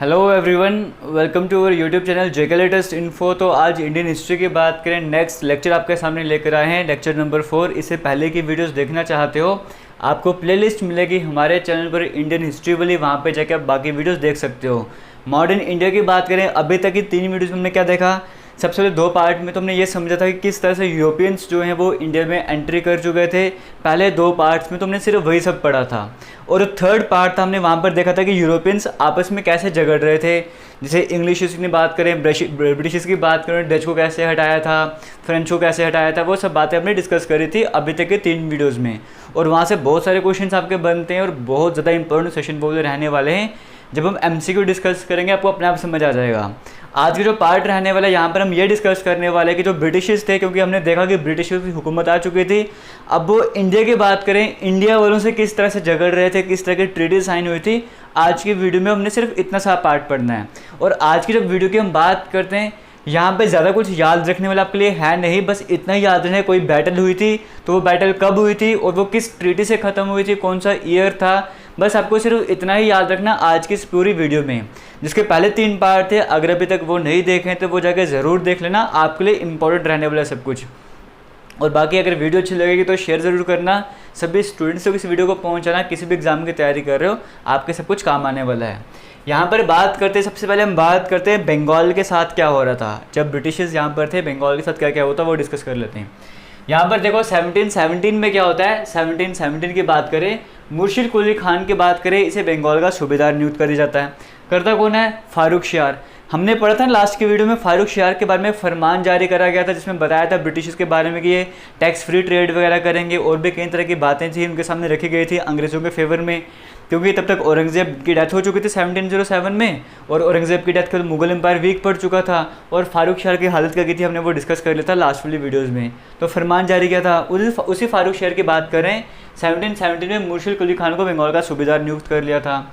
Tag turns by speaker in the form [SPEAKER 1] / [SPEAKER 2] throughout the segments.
[SPEAKER 1] Hello everyone, welcome to our YouTube channel JK latest info. तो आज Indian history की बात करें, नेक्स्ट लेक्चर आपके सामने लेकर आए हैं, लेक्चर नंबर 4। इससे पहले की वीडियोस देखना चाहते हो, आपको प्लेलिस्ट मिलेगी हमारे चैनल पर इंडियन हिस्ट्री वाली, वहाँ पे जाके आप बाकी वीडियोस देख सकते हो। मॉडर्न इंडिया की बात करें, अभी तक की 3 वीडियोज़ में हमने क्या देखा। सबसे पहले 2 पार्ट में तो हमने ये समझा था कि किस तरह से यूरोपियंस जो हैं वो इंडिया में एंट्री कर चुके थे। पहले 2 पार्ट्स में तो हमने सिर्फ वही सब पढ़ा था, और थर्ड पार्ट था हमने वहाँ पर देखा था कि यूरोपियंस आपस में कैसे झगड़ रहे थे। जैसे इंग्लिश की बात करें, ब्रिटिश की बात करें, डच को कैसे हटाया था, फ्रेंच को कैसे हटाया था, वो सब बातें हमने डिस्कस करी थी अभी तक के 3 वीडियोज़ में। और वहाँ से बहुत सारे क्वेश्चन आपके बनते हैं और बहुत ज़्यादा इंपॉर्टेंट सेशन वो रहने वाले हैं। जब हम MCQ डिस्कस करेंगे आपको अपने आप समझ आ जाएगा। आज के जो पार्ट रहने वाला है, यहाँ पर हम ये डिस्कस करने वाले हैं कि जो ब्रिटिशर्स थे, क्योंकि हमने देखा कि ब्रिटिशर्स की हुकूमत आ चुकी थी, अब वो इंडिया की बात करें, इंडिया वालों से किस तरह से झगड़ रहे थे, किस तरह की ट्रीटी साइन हुई थी। आज की वीडियो में हमने सिर्फ इतना सा पार्ट पढ़ना है। और आज की जब वीडियो की हम बात करते हैं, यहाँ पे ज़्यादा कुछ याद रखने वाला आपके लिए है नहीं, बस इतना ही याद रखना है। कोई बैटल हुई थी तो वो बैटल कब हुई थी और वो किस ट्रीटी से ख़त्म हुई थी, कौन सा ईयर था, बस आपको सिर्फ इतना ही याद रखना आज की इस पूरी वीडियो में। जिसके पहले 3 पार्ट थे, अगर अभी तक वो नहीं देखें तो वो जाके ज़रूर देख लेना, आपके लिए इंपॉर्टेंट रहने वाला सब कुछ। और बाकी अगर वीडियो अच्छी लगेगी तो शेयर ज़रूर करना, सभी स्टूडेंट्स को इस वीडियो को पहुंचाना। किसी भी एग्जाम की तैयारी कर रहे हो, आपके सब कुछ काम आने वाला है। यहाँ पर बात करते हैं, सबसे पहले हम बात करते हैं बंगाल के साथ क्या हो रहा था। जब ब्रिटिशर्स यहाँ पर थे, बंगाल के साथ क्या क्या होता है वो डिस्कस कर लेते हैं। यहाँ पर देखो 1717 में क्या होता है। 1717 की बात करें, मुर्शिद कुली खान की बात करें, इसे बंगाल का सूबेदार नियुक्त कर दिया जाता है। करता कौन है? फारूक शियार। हमने पढ़ा था लास्ट की वीडियो में, फारूक शियार के बारे में फरमान जारी करा गया था, जिसमें बताया था ब्रिटिशर्स के बारे में कि ये टैक्स फ्री ट्रेड वगैरह करेंगे, और भी कई तरह की बातें थी उनके सामने रखी गई थी अंग्रेज़ों के फेवर में। क्योंकि तब तक औरंगज़ेब की डेथ हो चुकी थी 1707 में, और औरंगज़ेब की डेथ के बाद मुगल एम्पायर वीक पड़ चुका था, और फारूक शियार की हालत क्या की थी हमने वो डिस्कस कर लिया था लास्ट वाली वीडियोज़ में। तो फरमान जारी किया था, उसी फारूक शियार की बात करें। 1717 में मुर्शिद कुली खान को बंगाल का सूबेदार नियुक्त कर लिया था।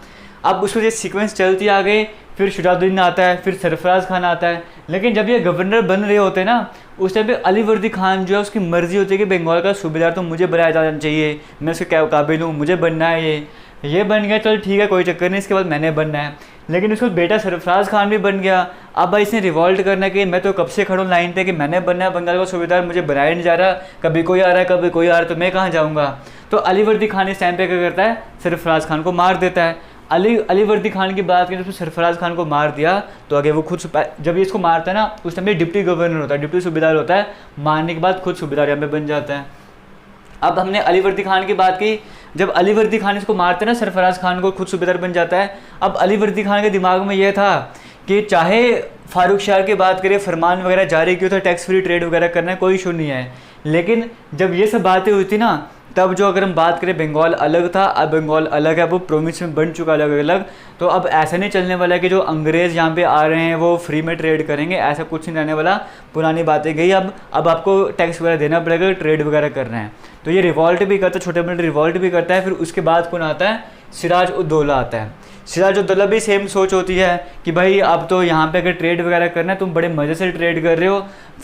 [SPEAKER 1] अब उसको ये सीक्वेंस चलती आ गई, फिर शुजाउद्दीन आता है, फिर सरफराज खान आता है। लेकिन जब ये गवर्नर बन रहे होते हैं ना, उस टाइम पे अलीवर्दी खान जो है उसकी मर्जी होती है कि बंगाल का सूबेदार तो मुझे बनाया जाना चाहिए, मैं उसके क्या काबिल हूँ, मुझे बनना है। ये बन गया, चल ठीक है कोई चक्कर नहीं, इसके बाद मैंने बनना है। लेकिन उसको बेटा सरफराज खान भी बन गया। अब भाई इसने रिवॉल्ट करना कि मैं तो कब से खड़ा हूँ लाइन पे कि मैंने बनना है बंगाल का सूबेदार, मुझे बनाया नहीं जा रहा, कभी कोई आ रहा है कभी कोई आ रहा है, तो मैं कहाँ जाऊँगा। तो अलीवर्दी खान इस टाइम पे क्या करता है, सरफराज खान को मार देता है। अलीवर्दी खान की बात करें तो सरफराज खान को मार दिया, तो आगे वो खुद, जब ये इसको मारता है ना, उस टाइम पे डिप्टी गवर्नर होता है, डिप्टी सूबेदार होता है, मारने के बाद खुद सूबेदार यहाँ पे बन जाता है। अब हमने अलीवर्दी खान की बात की, जब अलीवर्दी खान इसको मारते हैं ना, सरफराज खान को खुद सूबेदार बन जाता है। अब अलीवर्दी खान के दिमाग में यह था कि चाहे फारूक शियार की बात करें, फरमान वगैरह जारी किया था, टैक्स फ्री ट्रेड वगैरह करना है, कोई इशू नहीं है। लेकिन जब ये सब बातें हुई थी ना, तब जो अगर हम बात करें बंगाल अलग था, अब बंगाल अलग है, वो प्रोविंस में बन चुका अलग अलग। तो अब ऐसा नहीं चलने वाला कि जो अंग्रेज़ यहाँ पे आ रहे हैं वो फ्री में ट्रेड करेंगे, ऐसा कुछ नहीं रहने वाला। पुरानी बातें गई, अब आपको टैक्स वगैरह देना पड़ेगा, ट्रेड वगैरह करना है। तो ये रिवॉल्ट भी करता है, छोटे मोटे रिवॉल्ट भी करता है। फिर उसके बाद कौन आता है? सिराज उद दौला आता है। सिराज उद दौला भी सेम सोच होती है कि भाई अब तो यहाँ पे अगर ट्रेड वगैरह करना है, तुम बड़े मज़े से ट्रेड कर रहे हो,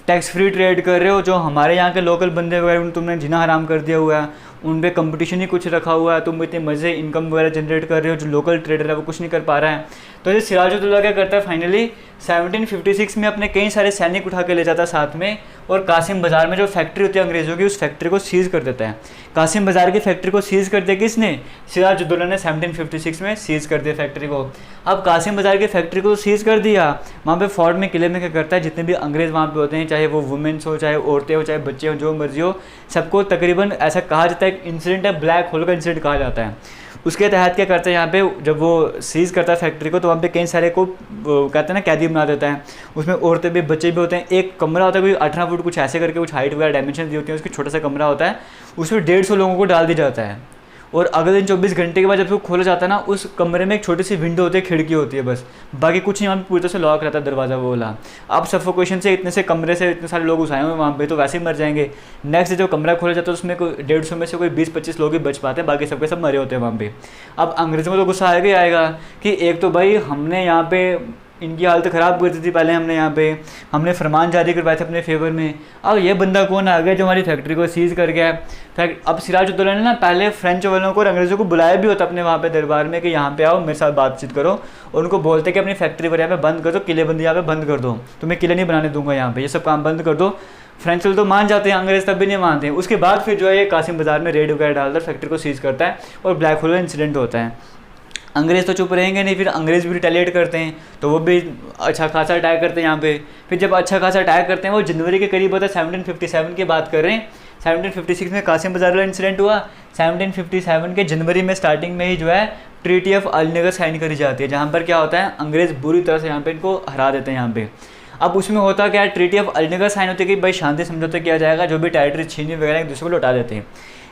[SPEAKER 1] टैक्स फ्री ट्रेड कर रहे हो, जो हमारे यहाँ के लोकल बंदे वगैरह तुमने जीना हराम कर दिया हुआ है, उन पे कंपटीशन ही कुछ रखा हुआ है, तुम इतने मज़े इनकम वगैरह जनरेट कर रहे हो, जो लोकल ट्रेडर है वो कुछ नहीं कर पा रहा है। तो ये सिराज उद दौला क्या करता है, फाइनली 1756 में अपने कई सारे सैनिक उठा के ले जाता है साथ में, और कासिम बाज़ार में जो फैक्ट्री होती है अंग्रेज़ों की, उस फैक्ट्री को सीज़ कर देता है। कासिम बाज़ार की फैक्ट्री को सीज़ कर दिया किसने? सिराज उद दौला ने 1756 में सीज़ कर दिया फैक्ट्री को। अब कासिम बाज़ार की फैक्ट्री को सीज़ कर दिया, वहाँ पे फोर्ट में, किले में क्या करता है, जितने भी अंग्रेज़ वहाँ पे होते हैं, चाहे वो वुमेन्स हो, चाहे औरतें हो, चाहे बच्चे हो, जो मर्जी हो, सबको तकरीबन ऐसा कहा जाता है, एक इंसिडेंट है, ब्लैक होल का इंसिडेंट कहा जाता है। उसके तहत क्या करता है, यहाँ पे जब वो सीज़ करता है फैक्ट्री को, तो वहाँ पे कई सारे को कहते हैं ना कैदी बना देता है। उसमें औरतें भी बच्चे भी होते हैं। एक कमरा होता है कोई 18 फुट कुछ ऐसे करके, कुछ हाइट वगैरह डायमेंशन दी होती है, उसकी छोटा सा कमरा होता है, उसमें 150 लोगों को डाल दिया जाता है। और अगले दिन 24 घंटे के बाद जब उसको खोला जाता है ना, उस कमरे में एक छोटी सी विंडो होती है, खिड़की होती है, बस बाकी कुछ नहीं, वहाँ पे पूरी तरह से लॉक रहता है दरवाज़ा वो वाला। अब सफोकेशन से इतने से कमरे से इतने सारे लोग घुसाए हुए वहाँ पे, तो वैसे ही मर जाएंगे। नेक्स्ट जो कमरा खोला जाता है उसमें कोई 150 में से कोई 20-25 लोग ही बच पाते हैं, बाकी सबके सब मरे होते हैं वहाँ पे। अब अंग्रेज़ों को तो गुस्सा आएगा ही आएगा कि एक तो भाई हमने यहाँ पे इनकी हालत ख़राब कर दी थी, पहले हमने फरमान जारी करवाए थे अपने फेवर में, अब ये बंदा कौन आ गया जो हमारी फैक्ट्री को सीज़ कर गया है। अब सिराज उद दौला ने ना पहले फ्रेंच वालों को और अंग्रेज़ों को बुलाया भी होता अपने वहाँ पे दरबार में कि यहाँ पे आओ मेरे साथ बातचीत करो, और उनको बोलते हैं कि अपनी फैक्ट्री पर यहाँ पे बंद कर दो, किलेबंदी यहाँ पे बंद कर दो, तुम्हें किले नहीं बनाने दूंगा यहाँ पे, ये सब काम बंद कर दो। फ्रेंच तो मान जाते हैं, अंग्रेज तब भी नहीं मानते हैं। उसके बाद फिर जो है ये कासिम बाजार में रेड वगैरह डालकर फैक्ट्री को सीज करता है और ब्लैक होल का इंसिडेंट होता है। अंग्रेज़ तो चुप रहेंगे नहीं, फिर अंग्रेज़ भी रिटेलिएट करते हैं, तो वो भी अच्छा खासा अटैक करते हैं यहाँ पे। फिर जब अच्छा खासा अटैक करते हैं, वो जनवरी के करीब होता है, 1757 की बात कर रहे हैं। 1756 में कासिम बाजार वाला इंसिडेंट हुआ। 1757 के जनवरी में स्टार्टिंग में ही जो है ट्रीटी ऑफ अलीनगर साइन करी जाती है, जहाँ पर क्या होता है अंग्रेज़ बुरी तरह से यहाँ पे इनको हरा देते हैं यहाँ पे। अब उसमें होता क्या है, ट्रीटी ऑफ अलीनगर साइन होती है कि भाई शांति समझौता किया जाएगा, जो भी टेरिटरी छीनी वगैरह एक दूसरे को लौटा देते हैं।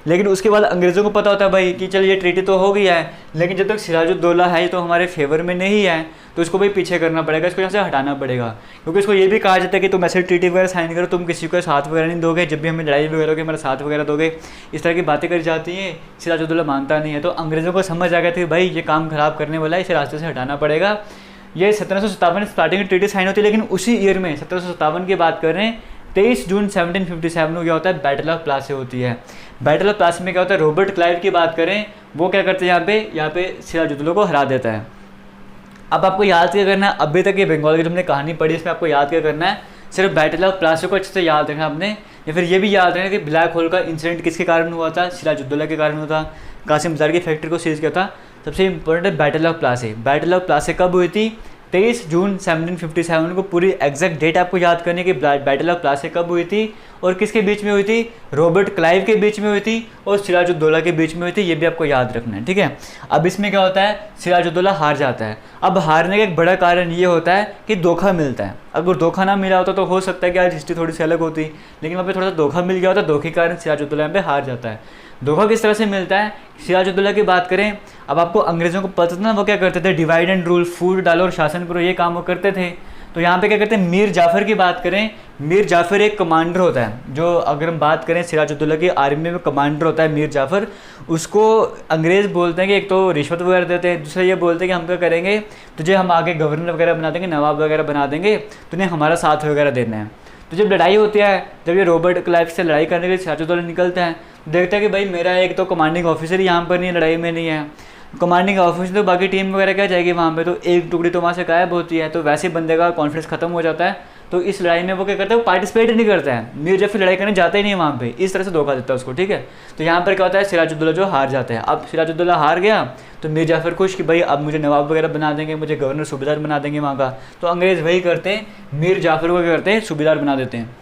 [SPEAKER 1] लेकिन उसके बाद अंग्रेज़ों को पता होता है भाई कि चल ये ट्रीटी तो हो गया है, लेकिन जब तक सिराजुद्दौला है ये तो हमारे फेवर में नहीं है, तो इसको भाई पीछे करना पड़ेगा, इसको यहाँ से हटाना पड़ेगा। क्योंकि इसको ये भी कहा जाता है कि तुम ऐसे ट्रीटी वगैरह साइन करो, तुम किसी को साथ वगैरह नहीं दोगे, जब भी हमें लड़ाई वगैरह होगी हमारा साथ वगैरह दोगे, इस तरह की बातें करी जाती हैं। सिराजुद्दौला मानता नहीं है, तो अंग्रेज़ों को समझ आ गया था भाई ये काम ख़राब करने वाला है, इसे रास्ते से हटाना पड़ेगा। ये 1757 स्टार्टिंग की ट्रीटी साइन होती है, लेकिन उसी ईयर में 1757 की बात कर रहे हैं, 23 जून 1757 को क्या होता है, बैटल ऑफ प्लासी होती है। बैटल ऑफ प्लासी में क्या होता है, रॉबर्ट क्लाइव की बात करें, वो क्या करते हैं यहाँ पे सिराजुद्दौला को हरा देता है। अब आपको याद क्या करना है, अभी तक ये बंगाल की जो हमने कहानी पढ़ी इसमें आपको याद क्या करना है, सिर्फ बैटल ऑफ प्लासी को अच्छे से याद रखना आपने, या फिर ये भी याद रखना कि ब्लैक होल का इंसिडेंट किसके कारण हुआ था, सिराजुद्दौला के कारण हुआ था, कासिम बाजार की फैक्ट्री को सीज किया था। सबसे इंपॉर्टेंट है battle of Plassey. Battle of Plassey कब हुई थी, 23 जून 1757 को। पूरी एग्जैक्ट डेट आपको याद करने की, बैटल ऑफ प्लासी कब हुई थी और किसके बीच में हुई थी, रॉबर्ट क्लाइव के बीच में हुई थी और सिराजुद्दौला के बीच में हुई थी, ये भी आपको याद रखना है, ठीक है। अब इसमें क्या होता है, सिराजुद्दौला हार जाता है। अब हारने का एक बड़ा कारण ये होता है कि धोखा मिलता है। अगर धोखा ना मिला होता तो हो सकता है कि आज हिस्ट्री थोड़ी सी अलग होती, लेकिन वहाँ पे थोड़ा सा धोखा मिल गया होता, धोखे के कारण सिराजुद्दौला यहाँ पे हार जाता है। धोखा किस तरह से मिलता है, सिराजुद्दौला की बात करें, अब आपको अंग्रेज़ों को पता था ना वो क्या करते थे, डिवाइड एंड रूल, फूट डालो और शासन करो, ये काम वो करते थे। तो यहाँ पे क्या करते हैं, मीर जाफ़र की बात करें, मीर जाफ़र एक कमांडर होता है, जो अगर हम बात करें सिराजुद्दौला की आर्मी में कमांडर होता है मीर जाफ़र। उसको अंग्रेज़ बोलते हैं कि एक तो रिश्वत वगैरह देते हैं, दूसरा ये बोलते हैं कि हम क्या करेंगे, तुझे हम आगे गवर्नर वगैरह बना देंगे, नवाब वगैरह बना देंगे, तुन्हें हमारा साथ वगैरह देना है। तो जब लड़ाई होती है, जब ये रॉबर्ट क्लाइव से लड़ाई करने के लिए सिराजुद्दौला निकलता है, देखता है कि भाई मेरा एक तो कमांडिंग ऑफिसर यहाँ पर नहीं है, लड़ाई में नहीं है, कमांडिंग ऑफिसर तो बाकी टीम वगैरह क्या जाएगी वहाँ पे, तो एक टुकड़ी तो वहाँ से गायब होती है, तो वैसे बंदे का कॉन्फिडेंस खत्म हो जाता है। तो इस लड़ाई में वो क्या करता है, वो पार्टिसिपेट नहीं करता है, मीर जाफ़र लड़ाई करने जाता ही नहीं है वहाँ पे, इस तरह से धोखा देता है उसको, ठीक है। तो यहाँ पर क्या होता है, सिराजुद्दौला जो हार जाता है। अब सिराजुद्दौला हार गया तो मीर जाफ़र खुश कि भाई अब मुझे नवाब वगैरह बना देंगे, मुझे गवर्नर सूबेदार बना देंगे वहाँ का। तो अंग्रेज़ वही करते हैं, मीर जाफ़र को क्या करते हैं, सूबेदार बना देते हैं।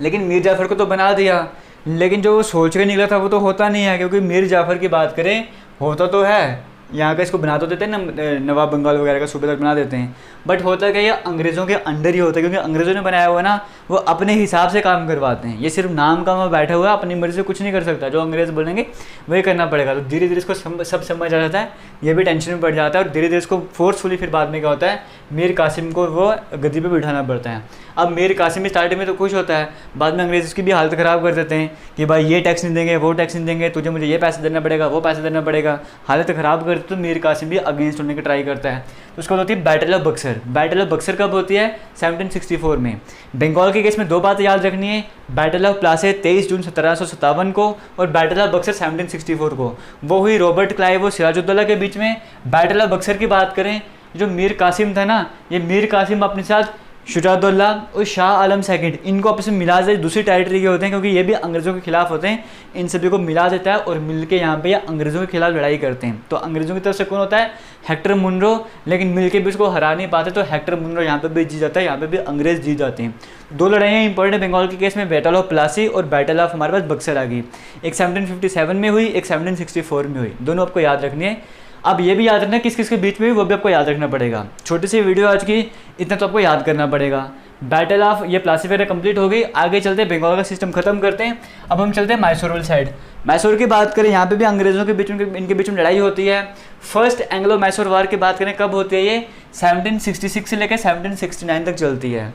[SPEAKER 1] लेकिन मीर जाफ़र को तो बना दिया, लेकिन जो वो सोच के निकला था वो तो होता नहीं है, क्योंकि मीर जाफ़र की बात करें होता तो है यहाँ का, इसको बना तो देते हैं ना, नवाब बंगाल वगैरह का सूबेदार बना देते हैं, बट होता क्या, ये अंग्रेज़ों के अंडर ही होता है, क्योंकि अंग्रेज़ों ने बनाया हुआ ना, वो अपने हिसाब से काम करवाते हैं। ये सिर्फ नाम का वहाँ बैठा हुआ है, अपनी मर्ज़ी से कुछ नहीं कर सकता, जो अंग्रेज़ बोलेंगे वही करना पड़ेगा। तो धीरे धीरे इसको सब समझ आ जाता है, ये भी टेंशन में पड़ जाता है, और धीरे धीरे इसको फोर्सफुली फिर बाद में क्या होता है, मीर कासिम को वो गद्दी पे बिठाना पड़ता है। अब मीर कासिम स्टार्टिंग में तो खुश होता है, बाद में अंग्रेज़ उसकी भी हालत ख़राब कर देते हैं कि भाई ये टैक्स नहीं देंगे, वो टैक्स नहीं देंगे, तुझे मुझे ये पैसे देना पड़ेगा, वो पैसे देना पड़ेगा, हालत ख़राब करते। तो मीर कासिम भी अगेंस्ट होने की ट्राई करता है। तो उसके बाद होती है battle of Buxar. Battle of Buxar कब होती है, 1764 में। बंगाल के केस में दो बातें याद रखनी है, बैटल ऑफ प्लासी 23 जून 1757 को और बैटल ऑफ बक्सर 1764 को। वो हुई रॉबर्ट क्लाइव और सिराजुद्दौला के बीच में। बैटल ऑफ बक्सर की बात करें, जो मीर कासिम था ना, ये मीर कासिम अपने साथ शुजाउद्दौला और शाह आलम सेकंड, इनको आपस में मिला दे, दूसरी टेरिटरी के होते हैं, क्योंकि ये भी अंग्रेज़ों के खिलाफ होते हैं। इन सभी को मिला देता है और मिलके यहाँ पे ये अंग्रेज़ों के खिलाफ लड़ाई करते हैं। तो अंग्रेज़ों की तरफ से कौन होता है, हेक्टर मुनरो, लेकिन मिलके भी उसको हरा नहीं पाते, तो हेक्टर मुनरो यहाँ पे भी जीत जाता है, यहाँ पे भी अंग्रेज़ जीत जाते हैं। दो लड़ाइयाँ इंपॉर्टेंट है बंगाल के केस में, बैटल ऑफ प्लासी और बैटल ऑफ हमारे पास बक्सर आ गई। एक 1757 में हुई, एक 1764 में हुई, दोनों आपको याद रखनी है। अब ये भी याद रखना किस किस के बीच में हुई, वो भी आपको याद रखना पड़ेगा। छोटी सी वीडियो आज की, इतना तो आपको याद करना पड़ेगा। बैटल ऑफ ये प्लासी वगैरह कंप्लीट हो गई, आगे चलते हैं, बंगाल का सिस्टम खत्म करते हैं। अब हम चलते हैं मैसूर वाली साइड। मैसूर की बात करें, यहाँ पे भी अंग्रेज़ों के बीच में, इनके बीच में लड़ाई होती है। फर्स्ट एंग्लो मैसूर वार की बात करें कब होती है, ये 1766 से लेकर 1769 तक चलती है।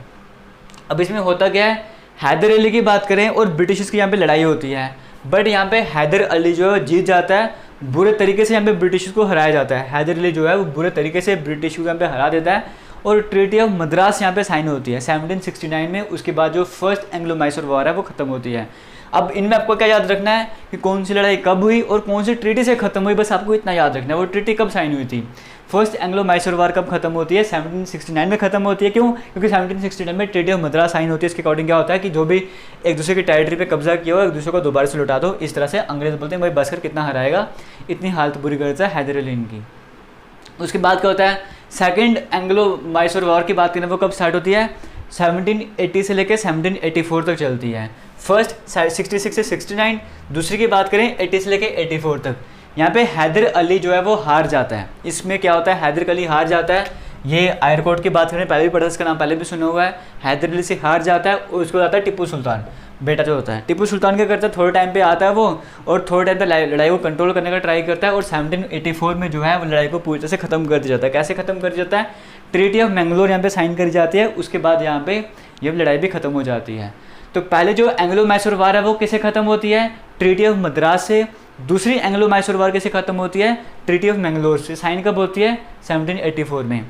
[SPEAKER 1] अब इसमें होता क्या है, हैदर अली की बात करें और ब्रिटिश की यहाँ पे लड़ाई होती है, बट यहाँ पे हैदर अली जो है जीत जाता है, बुरे तरीके से यहाँ पे ब्रिटिश को हराया जाता है। हैदर अली जो है वो बुरे तरीके से ब्रिटिश को यहाँ पे हरा देता है और ट्रीटी ऑफ मद्रास यहाँ पे साइन होती है 1769 में। उसके बाद जो फर्स्ट एंग्लो मैसूर वॉर है वो ख़त्म होती है। अब इनमें आपको क्या याद रखना है कि कौन सी लड़ाई कब हुई और कौन सी ट्रीटी से खत्म हुई, बस आपको इतना याद रखना है। वो ट्रीटी कब साइन हुई थी, फर्स्ट एंग्लो मैसूर वार कब खत्म होती है, 1769 में खत्म होती है। क्यों? क्योंकि 1769 में ट्रीटी ऑफ मद्रास साइन होती है। इसके अकॉर्डिंग क्या होता है कि जो भी एक दूसरे की टेरिटरी पे कब्जा किया हो एक दूसरे को दोबारा से लौटा दो। इस तरह से अंग्रेज बोलते हैं भाई बस कर कितना हराएगा, इतनी हालत बुरी करता है हैदर अली इनकी। उसके बाद क्या होता है, सेकेंड एंग्लो मैसूर वॉर की बात करें वो कब स्टार्ट होती है, 1780 से लेकर 1784 तक चलती है। फर्स्ट 66 से 69, दूसरी की बात करें 80 से लेकर 84 तक। यहाँ पे हैदर अली जो है वो हार जाता है। इसमें क्या होता है, हैदर अली हार जाता है। ये आयरकोट की बात करें पहले भी पढ़ा, इसका नाम पहले भी सुना हुआ है। हैदर अली से हार जाता है और उसको जाता है टिप्पू सुल्तान, बेटा जो होता है। टिप्पू सुल्तान क्या करता है, थोड़े टाइम पे आता है वो और थोड़े टाइम पे लड़ाई को कंट्रोल करने का ट्राई करता है और 1784 में जो है वो लड़ाई को पूरी तरह से खत्म कर दिया जाता है। कैसे खत्म कर दिया जाता है, ट्रीटी ऑफ मैंगलोर यहाँ पे साइन करी जाती है, उसके बाद यहाँ पे ये लड़ाई भी खत्म हो जाती है। तो पहले जो एंग्लो मैसूर वार है वो किसे खत्म होती है, ट्रीटी ऑफ मद्रास से। दूसरी एंग्लो मैसूर वार किसे खत्म होती है, ट्रीटी ऑफ मैंगलोर से। साइन कब होती है, 1784 में।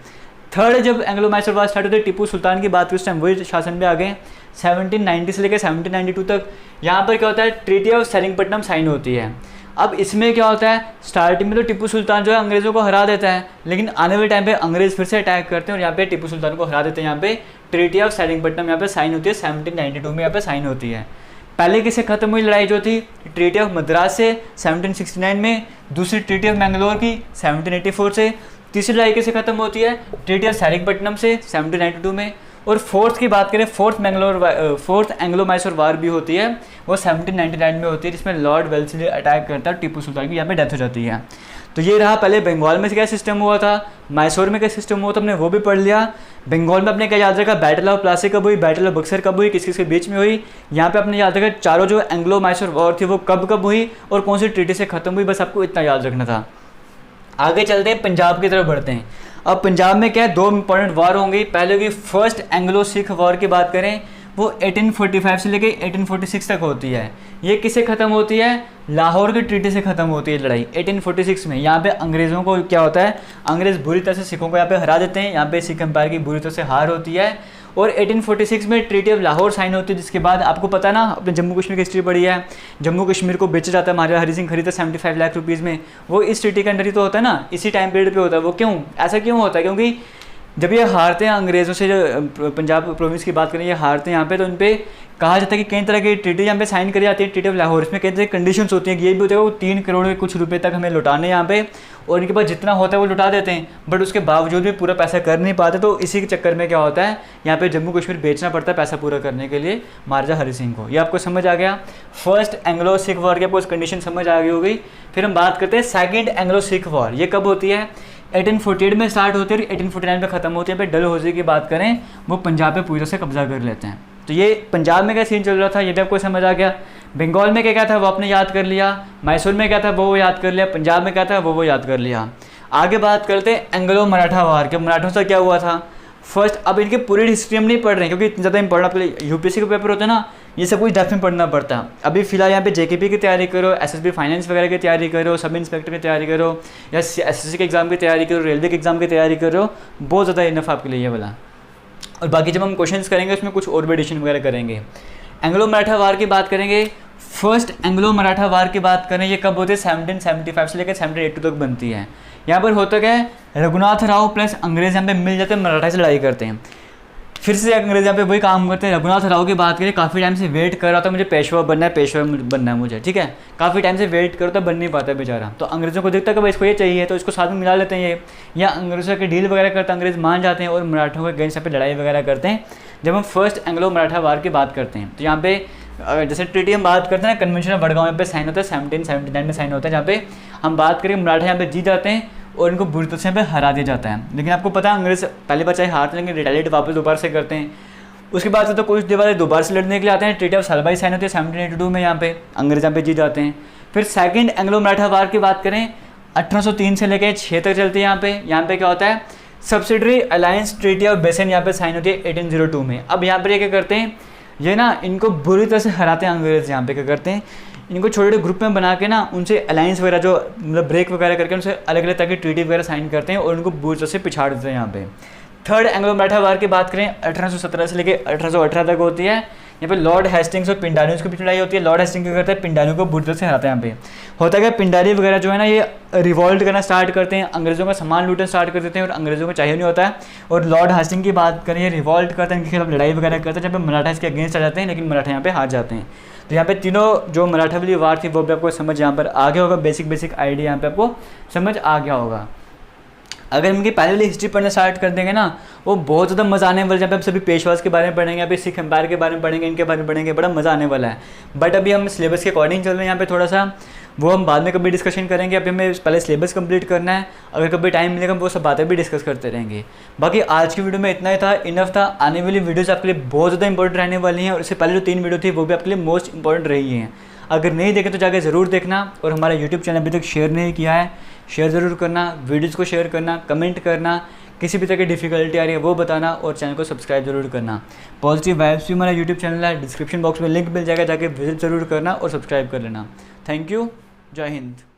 [SPEAKER 1] थर्ड जब एंग्लो मैसूर वार स्टार्ट होती है, टिप्पू सुल्तान की बात उस टाइम वही शासन में आ गए 1790 से लेकर 1792 तक। यहाँ पर क्या होता है, ट्रीटी ऑफ सेरिंगपट्टनम साइन होती है। अब इसमें क्या होता है, स्टार्टिंग में तो टिप्पू सुल्तान जो है अंग्रेज़ों को हरा देता है, लेकिन आने वाले टाइम पे अंग्रेज़ फिर से अटैक करते हैं और यहाँ पे टिप्पू सुल्तान को हरा देते हैं। यहाँ पे ट्रीटी ऑफ सेरिंगपट्टनम यहाँ पे साइन होती है, 1792 में यहाँ पे साइन होती है। पहले किसे खत्म हुई लड़ाई जो थी, ट्रीटी ऑफ मद्रास से 1769 में, दूसरी ट्रीटी ऑफ मैंगलोर की 1784 से, तीसरी लड़ाई किसे खत्म होती है, ट्रीटी ऑफ सेरिंगपट्टनम से 1792 में। और फोर्थ की बात करें, फोर्थ एंग्लो मैसूर वार भी होती है, वो 1799 में होती है, जिसमें लॉर्ड वेल्लेस्ली अटैक करता है, टिप्पू सुल्तान की यहाँ पे डेथ हो जाती है। तो ये रहा पहले बंगाल में क्या सिस्टम हुआ था, मैसूर में क्या सिस्टम हुआ था, हमने वो भी पढ़ लिया। बंगाल में अपने क्या याद रखा, बैटल ऑफ प्लासी कब हुई, बैटल ऑफ बक्सर कब हुई, किस किस के बीच में हुई। यहाँ पे अपने याद रखा चारों जो एंग्लो मैसूर वॉर थी वो कब कब हुई और कौन सी ट्रीटी से खत्म हुई, बस आपको इतना याद रखना था। आगे चलते हैं, पंजाब की तरफ बढ़ते हैं। अब पंजाब में क्या है, दो इंपॉर्टेंट वार होंगी। पहले की फर्स्ट एंग्लो सिख वॉर की बात करें वो 1845 से लेकर 1846 तक होती है। ये किससे ख़त्म होती है, लाहौर की ट्रीटी से ख़त्म होती है लड़ाई 1846 में। यहाँ पे अंग्रेज़ों को क्या होता है, अंग्रेज़ बुरी तरह से सिखों को यहाँ पे हरा देते हैं, यहाँ पे सिख एम्पायर की बुरी तरह से हार होती है। और 1846 में ट्रीटी ऑफ लाहौर साइन होती है, जिसके बाद आपको पता है ना, अपने जम्मू कश्मीर की हिस्ट्री पढ़ी है, जम्मू कश्मीर को बेचा जाता है, महाराजा हरि सिंह खरीदा 75 लाख रुपीज़ में, वो इस ट्रीटी के अंदर ही तो होता है ना, इसी टाइम पीरियड पे होता है। वो क्यों, ऐसा क्यों होता है, क्योंकि जब ये हारते हैं अंग्रेज़ों से, जो पंजाब प्रोविंस की बात करें ये हारते हैं यहाँ पे, तो उन पर कहा जाता है कि कई तरह की ट्रीटी यहाँ पे साइन करी जाती है, ट्रीटी ऑफ लाहौर। इसमें कई तरह की कंडीशंस होती हैं कि ये भी होता है वो 3 करोड़ के कुछ रुपए तक हमें लौटाने यहाँ पे, और इनके पास जितना होता है वो लौटा देते हैं, बट उसके बावजूद भी पूरा पैसा कर नहीं पाते। तो इसी के चक्कर में क्या होता है, यहाँ पे जम्मू कश्मीर बेचना पड़ता है पैसा पूरा करने के लिए महाराजा हरि सिंह को। ये आपको समझ आ गया, फर्स्ट एंग्लो सिख वॉर की आपको कंडीशन समझ आ गई होगी। फिर हम बात करते हैं सेकेंड एंग्लो सिख वॉर, ये कब होती है, 1848 में स्टार्ट होती है और 1849 में ख़त्म होती है। पे डलहौजी की बात करें वो पंजाब पे पूरी तरह से कब्जा कर लेते हैं। तो ये पंजाब में क्या सीन चल रहा था ये भी आपको समझ आ गया। बंगाल में क्या था वो आपने याद कर लिया, मैसूर में क्या था वो याद कर लिया, पंजाब में क्या था वो याद कर लिया। आगे बात करते हैं एंग्लो मराठा वार के, मराठों से क्या हुआ था फर्स्ट। अब इनकी पूरी हिस्ट्री हम नहीं पढ़ रहे हैं क्योंकि इतना ज़्यादा इंपॉर्टेंट, आपके यूपीएससी के पेपर होते हैं ना, ये सब कुछ डेप्थ में पढ़ना पड़ता है। अभी फिलहाल यहाँ पे जेकेपी की तैयारी करो, एसएसबी फाइनेंस वगैरह की तैयारी करो, सब इंस्पेक्टर की तैयारी करो, या एसएससी के एग्ज़ाम की तैयारी करो, रेलवे के एग्ज़ाम की तैयारी करो, बहुत ज़्यादा इनफ आपके लिए ये वाला। और बाकी जब हम क्वेश्चंस करेंगे उसमें कुछ और भी एडिशन वगैरह करेंगे। एंग्लो मराठा वार की बात करेंगे, फर्स्ट एंग्लो मराठा वार की बात करें ये कब होती है, 1775 से लेकर 1782 तक बनती है। यहाँ पर होता क्या है, रघुनाथ राव प्लस अंग्रेज़ यहाँ पे मिल जाते हैं, मराठा से लड़ाई करते हैं। फिर से अंग्रेज़ यहाँ पे वही काम करते हैं। रघुनाथ राव की बात करें, काफ़ी टाइम से वेट कर रहा था मुझे पेशवा बनना है, पेशवा बनना है मुझे, ठीक है, काफ़ी टाइम से वेट करो तो बन नहीं पाता बेचारा। तो अंग्रेज़ों को दिखता कि भाई इसको ये चाहिए तो इसको साथ में मिला लेते हैं ये, या अंग्रेज़ों की डील वगैरह करते हैं, अंग्रेज़ मान जाते हैं और मराठों के अगेंस्ट यहाँ पे लड़ाई वगैरह करते हैं। जब हम फर्स्ट एंग्लो मराठा वार की बात करते हैं तो यहाँ पे जैसे ट्रीटी हम बात करते हैं ना, कन्वेंशन ऑफ वडगांव यहाँ पे साइन होता है, 1779 में साइन होता है, जहाँ पे हम बात करें मराठा यहाँ पे जीत जाते हैं और इनको बुरी तरह से यहाँ पे हरा दिया जाता है। लेकिन आपको पता है अंग्रेज़ पहली बार चाहे हारते हैं लेकिन रिटेलिएट वापस दोबारा से करते हैं। उसके बाद से तो कुछ देर बाद दोबारा से लड़ने के लिए आते हैं, ट्रीटी ऑफ सालबाई साइन होती है 1782 में, यहाँ पे अंग्रेज़ यहाँ पे जीत जाते हैं। फिर सेकंड एंग्लो मराठा वार की बात करें 1803 से लेकर 6 तक चलती है। यहाँ पे क्या होता है, सब्सिडरी अलायंस ट्रीटी ऑफ बेसन यहाँ पे साइन होती है 1802 में। अब यहाँ पर ये क्या करते हैं, ये ना इनको बुरी तरह से हराते हैं अंग्रेज़। यहाँ पे क्या करते हैं, इनको छोटे छोटे ग्रुप में बना के ना उनसे अलायंस वगैरह जो मतलब ब्रेक वगैरह करके उनसे अलग अलग तरह की ट्रीटी वगैरह साइन करते हैं और उनको बुरी तरह से पिछाड़ देते हैं यहाँ पे। थर्ड एंग्लो मराठा वार की बात करें 1817 से लेकर 1818 तक होती है। यहाँ पे लॉर्ड हेस्टिंग्स और पिंडारियों के बीच लड़ाई होती है। लॉर्ड हेस्टिंग्स क्या करता है, पिंडारियों को बुरी तरह से हराता है। यहाँ पे होता है कि पिंडारी वगैरह जो है ना ये रिवॉल्ट करना स्टार्ट करते हैं, अंग्रेज़ों का सामान लूटना स्टार्ट कर देते हैं और अंग्रेज़ों को चाहिए नहीं होता है। और लॉर्ड हेस्टिंग्स की बात करें, रिवॉल्ट करते हैं, इनके खिलाफ लड़ाई वगैरह करते हैं, जहाँ पे मराठा इसके अगेंस्ट आ जाते हैं, लेकिन मराठा यहाँ पे हार जाते हैं। तो यहाँ पे तीनों जो मराठा वाली वार थी वो भी आपको समझ यहाँ पर आ गया होगा, बेसिक आइडिया यहाँ पे आपको समझ आ गया होगा। अगर इनकी पहले वाली हिस्ट्री पढ़ना स्टार्ट कर देंगे ना, वो बहुत ज़्यादा मज़ा आने वाला है। जहाँ पे आप सभी पेशवास के बारे में पढ़ेंगे, यहाँ पे सिख एम्पायर के बारे में पढ़ेंगे, इनके बारे में पढ़ेंगे, बड़ा मज़ा आने वाला है। बट अभी हम सिलेबस के अकॉर्डिंग चल रहे हैं यहाँ पे थोड़ा सा, वो हम बाद में कभी डिस्कशन करेंगे। अभी हमें पहले सिलेबस कंप्लीट करना है, अगर कभी टाइम मिलेगा हम वो सब बातें भी डिस्कस करते रहेंगे। बाकी आज की वीडियो में इतना ही था, इनफ था। आने वाली वीडियोज़ आपके लिए बहुत ज़्यादा इंपॉर्टेंट रहने वाली हैं और इससे पहले जो 3 वीडियो थी वो भी आपके लिए मोस्ट इंपॉर्टेंट रही हैं। अगर नहीं देखें तो जाके ज़रूर देखना, और हमारा यूट्यूब चैनल अभी तक शेयर नहीं किया है, शेयर ज़रूर करना, वीडियोज़ को शेयर करना, कमेंट करना, किसी भी तरह की डिफिकल्टी आ रही है वो बताना, और चैनल को सब्सक्राइब जरूर करना। पॉजिटिव वाइब्स भी हमारा यूट्यूब चैनल है, डिस्क्रिप्शन बॉक्स में लिंक मिल जाएगा, जाके विजिट ज़रूर करना और सब्सक्राइब कर लेना। थैंक यू, जय हिंद।